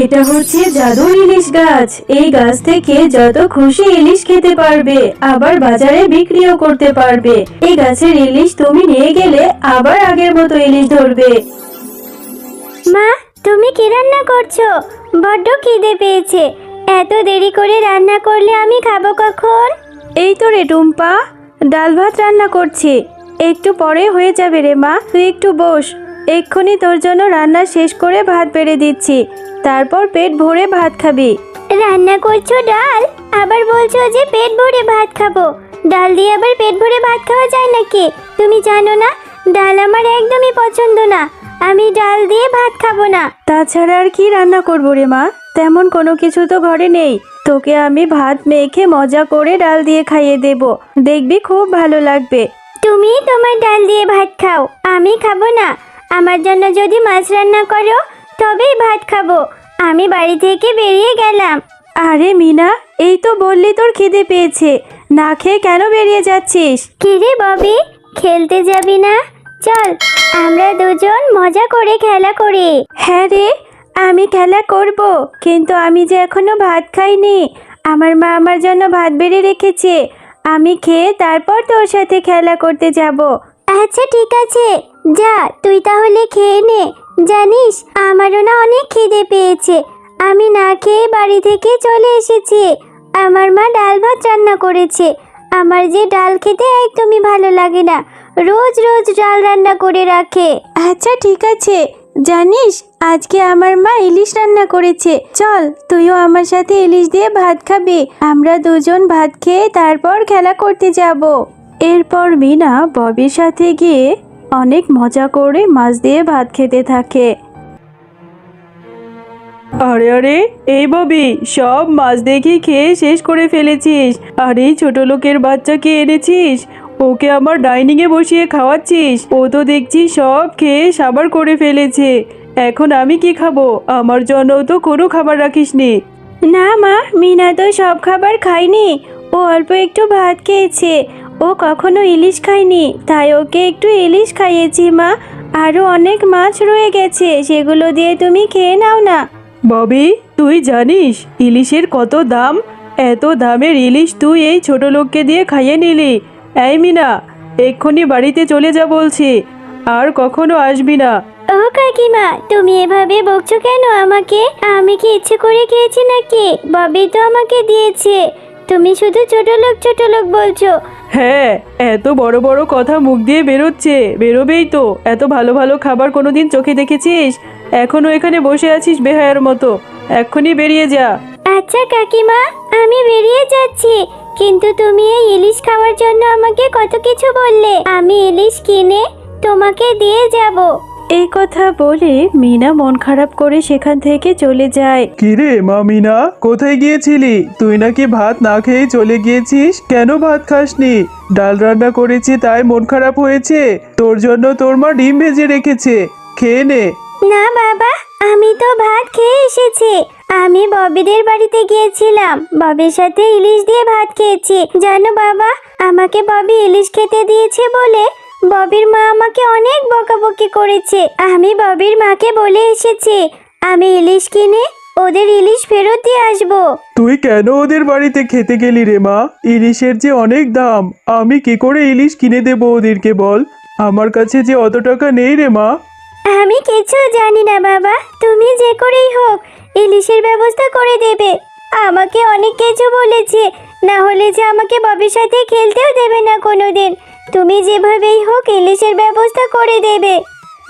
এটা হচ্ছে জাদুর ইলিশ গাছ। এই গাছ থেকে যত খুশি ইলিশ খেতে পারবে, আবার বাজারে বিক্রিও করতে পারবে। এই গাছের ইলিশ তুমি নিয়ে গেলে আবার আগের মতো ইলিশ ধরবে। মা, তুমি কি রান্না করছো? বড্ড খিদে পেয়েছে। এত দেরি করে রান্না করলে আমি খাবো কখন? এই তো রে টুম্পা, ডাল ভাত রান্না করছি, একটু পরে হয়ে যাবে রে মা, তুই একটু বস। এক্ষুনি তোর জন্য রান্না শেষ করে ভাত বেড়ে দিচ্ছি, তারপর পেট ভরে ভাত খাবি। রান্না করছো ডাল, আবার বলছো যে পেট ভরে ভাত খাবো। ডাল দিয়ে আবার পেট ভরে ভাত খাওয়া যায় নাকি? তুমি জানো না ডাল আমার একদমই পছন্দ না। আমি ডাল দিয়ে ভাত খাবো না। তাছাড়া আর কি রান্না করবো রে মা? তেমন কোনো কিছু তো ঘরে নেই। তোকে আমি ভাত মেখে মজা করে ডাল দিয়ে খাইয়ে দেব, দেখবি খুব ভালো লাগবে। তুমি তোমার ডাল দিয়ে ভাত খাও, আমি খাবো না। আমার জন্য যদি মাছ রান্না করো তবেই ভাত খাবো। আমি বাড়ি থেকে বেরিয়ে গেলাম। আরে মিনা, এই তো বললি তোর খিদে পেয়েছে, না খেয়ে কেন বেরিয়ে যাচ্ছিস? কিরে ববি, খেলতে যাবি না? চল, আমরা দুজন মজা করে খেলা করি। হ্যাঁ রে, আমি খেলা করব, কিন্তু আমি যে এখনো ভাত খাইনি। আমার মা আমার জন্য ভাত বেড়ে রেখেছে, আমি খেয়ে তারপর তোর সাথে খেলা করতে যাব। আচ্ছা ঠিক আছে, যা তুই তাহলে খেয়ে নে। জানিস আমারও না অনেক খিদে পেয়েছে। আমি না খেয়ে বাড়ি থেকে চলে এসেছি। আমার মা ডাল ভাত রান্না করেছে। আমার যে ডাল খেতে একদমই ভালো লাগে না, রোজ রোজ ডাল রান্না করে রাখে। আচ্ছা ঠিক আছে, জানিস আজকে আমার মা ইলিশ রান্না করেছে, চল তুইও আমার সাথে ইলিশ দিয়ে ভাত খাবি। আমরা দুজন ভাত খেয়ে তারপর খেলা করতে যাব। এরপর মিনা ববির সাথে গিয়ে অনেক মজা করে মাছ দিয়ে ভাত খেতে থাকে। আরে আরে, এই ববি, সব মাছ দেখি খেয়ে শেষ করে ফেলেছিস। আর এই ছোট লোকের বাচ্চাকে এনেছিস, ওকে আমার ডাইনিং এ বসিয়ে খাওয়াচ্ছিস। ও তো দেখছি সব খেয়ে সাবার করে ফেলেছে। এখন আমি কি খাবো? আমার জন্য তো কোনো খাবার রাখিসনি। না মা, মিনা তো সব খাবার খায়নি, ও অল্প একটু ভাত খেয়েছে। ও কখনো ইলিশ খায়নি, তাই ওকে একটু ইলিশ খাইয়েছি মা। আরো অনেক মাছ রয়ে গেছে, সেগুলো দিয়ে তুমি খেয়ে নাও না। ববি, তুই জানিস ইলিশের কত দাম? এত দামের ইলিশ তুই এই ছোট লোককে দিয়ে খাইয়ে নিলি। এই মিনা, এক্ষুনি বাড়িতে চলে যা বলছি, আর কখনো আসবি না। ও কাকিমা, তুমি এভাবে বকছো কেন আমাকে? আমি কি ইচ্ছে করে খেয়েছি নাকি? ববি তো আমাকে দিয়েছে। তুমি শুধু ছোট লোক বলছো। হ্যাঁ, এত বড় বড় কথা মুখ দিয়ে বেরোচ্ছে, বেরোবেই তো। এত ভালো ভালো খাবার কোনোদিন চোখে দেখেছিস? এখনো এখানে বসে আছিস বেহায়ার মতো, এক্ষুনি বেরিয়ে যা। আচ্ছা কাকিমা, আমি বেরিয়ে যাচ্ছি, কিন্তু তুমি এই ইলিশ খাওয়ার জন্য আমাকে কত কিছু বললে। আমি ইলিশ কিনে তোমাকে দিয়ে যাব। এই কথা বলে মিনা মন খারাপ করে সেখান থেকে চলে যায়। কিরে মা মিনা, কোথায় গিয়েছিলি? তুই নাকি ভাত না খেয়ে চলে গিয়েছিস, কেন ভাত খাসনি? ডাল রান্না করেছি তাই মন খারাপ হয়েছে? তোর জন্য তোর মা ডিম ভেজে রেখেছে, খেয়ে নে। না বাবা, আমি তো ভাত খেয়ে এসেছি। আমি ববিদের বাড়িতে গিয়েছিলাম, ববির সাথে ইলিশ দিয়ে ভাত খেয়েছি। জানো বাবা, আমাকে ববি ইলিশ খেতে দিয়েছে বলে ববির মা আমাকে অনেক বকাবকি করেছে। আমি ববির মাকে বলে এসেছি আমি ইলিশ কিনে ওদের ইলিশ ফেরত দিয়ে আসবো। তুই কেন ওদের বাড়িতে খেতে গেলি রে মা? ইলিশের যে অনেক দাম, আমি কি করে ইলিশ কিনে দেবো ওদেরকে বল? আমার কাছে যে অত টাকা নেই রে মা। আমি কিছু জানি না বাবা, তুমি যে করেই হোক ইলিশের ব্যবস্থা করে দেবে। আমাকে অনেক কিছু বলেছে, না হলে যে আমাকে ববির সাথে খেলতেও দেবে না কোনোদিন। তুমি যেভাবেই হোক ইলিশের ব্যবস্থা করে দেবে।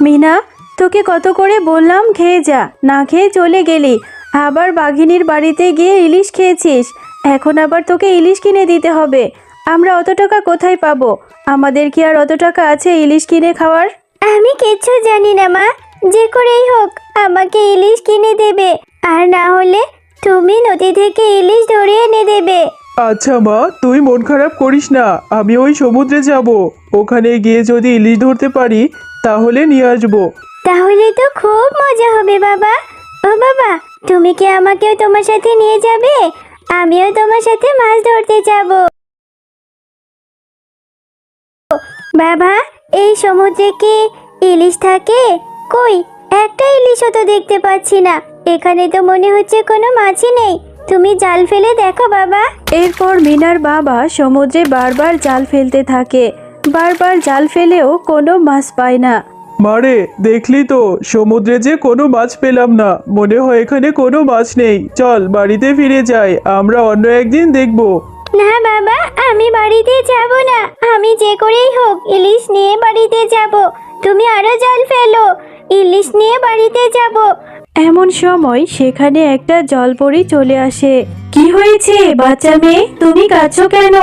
মিনা, তোকে কত করে বললাম খেয়ে যা, না খেয়ে চলে গেলি। আবার বাঘিনীর বাড়িতে গিয়ে ইলিশ খেয়েছিস, এখন আবার তোকে ইলিশ কিনে দিতে হবে। আমরা অত টাকা কোথায় পাবো? আমাদের কি আর অত টাকা আছে ইলিশ কিনে খাওয়ার? আমি কিচ্ছু জানি না মা, যে করেই হোক আমাকে ইলিশ কিনে দেবে, আর না হলে তুমি নদী থেকে ইলিশ ধরে এনে দেবে। আচ্ছা মা, তুই মন খারাপ করিস না, আমি ওই সমুদ্রে যাব। ওখানে গিয়ে যদি ইলিশ ধরতে পারি তাহলে নিয়ে আসবো। তাহলে তো খুব মজা হবে বাবা। ও বাবা, তুমি কি আমাকেও তোমার সাথে নিয়ে যাবে? আমিও তোমার সাথে মাছ ধরতে যাব। বাবা, এই সমুদ্রে কি ইলিশ থাকে? কই, একটা ইলিশও তো দেখতে পাচ্ছি না। এখানে তো মনে হচ্ছে কোনো মাছই নেই। তুমি জাল ফেলে দেখো বাবা। এরপর মিনার বাবা সমুদ্রে বারবার জাল ফেলতে থাকে। বারবার জাল ফেলেও কোনো মাছ পায় না। মারে, দেখলি তো সমুদ্রে যে কোনো মাছ পেলাম না। মনে হয় এখানে কোনো মাছ নেই। চল বাড়িতে ফিরে যাই, আমরা অন্য একদিন দেখবো। না বাবা, আমি বাড়িতে যাব না। আমি যে করেই হোক ইলিশ নিয়ে বাড়িতে যাব। তুমি আরো জাল ফেলো, ইলিশ নিয়ে বাড়িতে যাব। এমন সময় সেখানে একটা জলপরি চলে আসে। কি হয়েছে বাচ্চা মেয়ে, তুমি কাঁদছো কেন?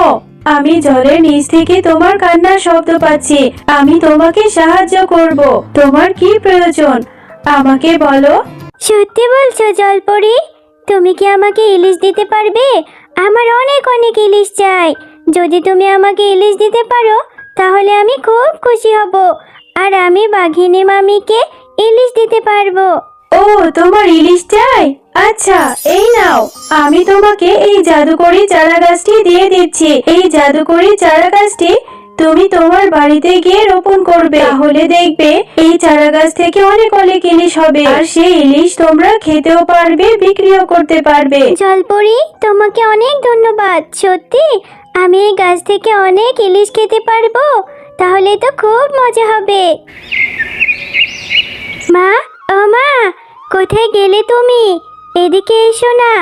আমি জলের নিচ থেকে তোমার কান্নার শব্দ পাচ্ছি। আমি তোমাকে সাহায্য করব। তোমার কি প্রয়োজন আমাকে বলো। সত্যি বলছো জলপরি? তুমি কি আমাকে ইলিশ দিতে পারবে? আমার অনেক অনেক ইলিশ চাই। যদি তুমি আমাকে ইলিশ দিতে পারো তাহলে আমি খুব খুশি হব, আর আমি বাঘিনী মামিকে ইলিশ দিতে পারবো। ও, তোমার ইলিশ চাই? আচ্ছা, এই নাও, আমি তোমাকে এই জাদুকরি চারা গাছটি দিয়ে দিচ্ছি। এই জাদুকরি চারা গাছটি তুমি তোমার বাড়িতে গিয়ে রোপণ করবে। তাহলে দেখবে এই চারা গাছ থেকে অনেক অনেক ইলিশ হবে, আর সেই ইলিশ তোমরা খেতেও পারবে, বিক্রিও করতে পারবে। জলপরি, তোমাকে অনেক ধন্যবাদ। সত্যি আমি এই গাছ থেকে অনেক ইলিশ খেতে পারবো? তাহলে তো খুব মজা হবে। মা, ও মা, কোথায় গেলে তুমি? এদিকে এসো না।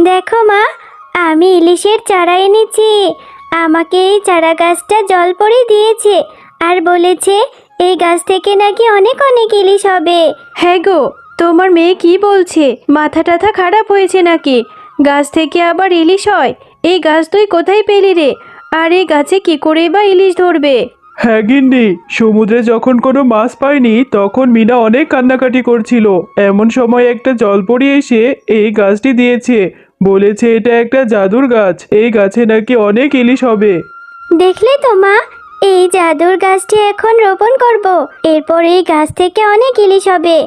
দেখো মা, আমি ইলিশের চারা এনেছি। আমাকে এই চারা গাছটা জলপরি দিয়েছে, আর বলেছে এই গাছ থেকে নাকি অনেক অনেক ইলিশ হবে। হ্যাঁ গো, তোমার মেয়ে কি বলছে? মাথা টাথা খারাপ হয়েছে নাকি? গাছ থেকে আবার ইলিশ হয়? এই গাছ তুই কোথায় পেলি রে? আর এই গাছে কি করে বা ইলিশ ধরবে? হ্যাঁ গিন্নি, সমুদ্রে যখন কোনো মাছ পায়নি তখন মিনা অনেক কান্নাকাটি করছিল। এমন সময় একটা জলপরি এসে এই গাছটি দিয়েছে। বলেছে এটা একটা জাদুর গাছ, এই গাছে নাকি অনেক ইলিশ হবে। দেখলে তো মা, এই জাদুর গাছটি এখন রোপণ করব। এরপর এই গাছ থেকে অনেক ইলিশ হবে,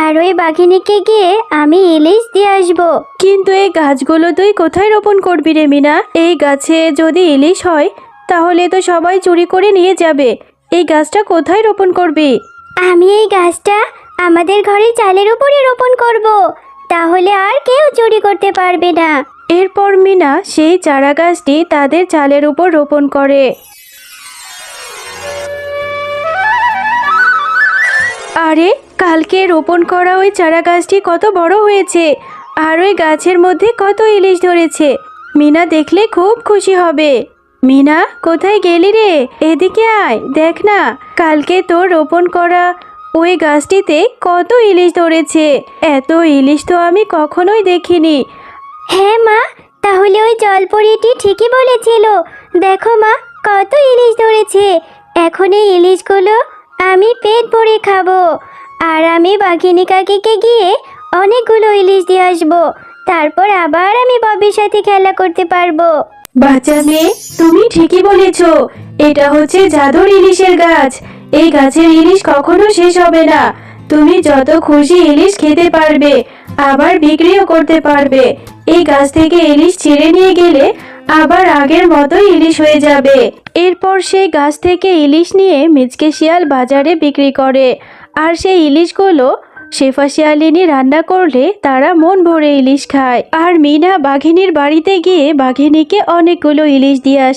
আর ওই বাঘিনীকে গিয়ে আমি ইলিশ দিয়ে আসবো। কিন্তু এই গাছগুলো তুই কোথায় রোপণ করবি রে মিনা? এই গাছে যদি ইলিশ হয় তাহলে তো সবাই চুরি করে নিয়ে যাবে। এই গাছটা কোথায় রোপণ করবি? আমি এই গাছটা আমাদের ঘরের চালের উপরে রোপণ করব। তাহলে আর কেউ চুরি করতে পারবে না। এরপর মিনা সেই চারা গাছটি তাদের চালের উপর রোপণ করে। আরে, কালকে রোপণ করা ওই চারা গাছটি কত বড় হয়েছে, আর ওই গাছের মধ্যে কত ইলিশ ধরেছে। মিনা দেখলে খুব খুশি হবে। মিনা, কোথায় গেলি রে? এদিকে আয়, দেখ না, কালকে তোর রোপণ করা ওই গাছটিতে কত ইলিশ ধরেছে। এত ইলিশ তো আমি কখনোই দেখিনি। হ্যাঁ মা, তাহলে ওই জলপরীটি ঠিকই বলেছিল। দেখো মা, কত ইলিশ ধরেছে। এখন এই ইলিশগুলো আমি পেট ভরে খাবো, আর আমি বাঘিনী কাকিকে গিয়ে অনেকগুলো ইলিশ দিয়ে আসবো। তারপর আবার আমি ববির সাথে খেলা করতে পারবো। বাচ্চা মেয়ে, তুমি ঠিকই বলেছ। এটা হচ্ছে জাদুর ইলিশের গাছ। এই গাছের ইলিশ কখনো শেষ হবে না। তুমি যত খুশি ইলিশ খেতে পারবে, আবার বিক্রিও করতে পারবে। এই গাছ থেকে ইলিশ ছিঁড়ে নিয়ে গেলে আবার আগের মতোই ইলিশ হয়ে যাবে। এরপর সেই গাছ থেকে ইলিশ নিয়ে মিচকে শিয়াল বাজারে বিক্রি করে, আর সেই ইলিশগুলো শেফা শিয়ালিনী রান্না করলে তারা মন ভরে ইলিশ খায়। আর মিনা বাঘিনীর বাড়িতে গিয়ে বাঘিনীকে অনেকগুলো ইলিশ দিয়ে আসে।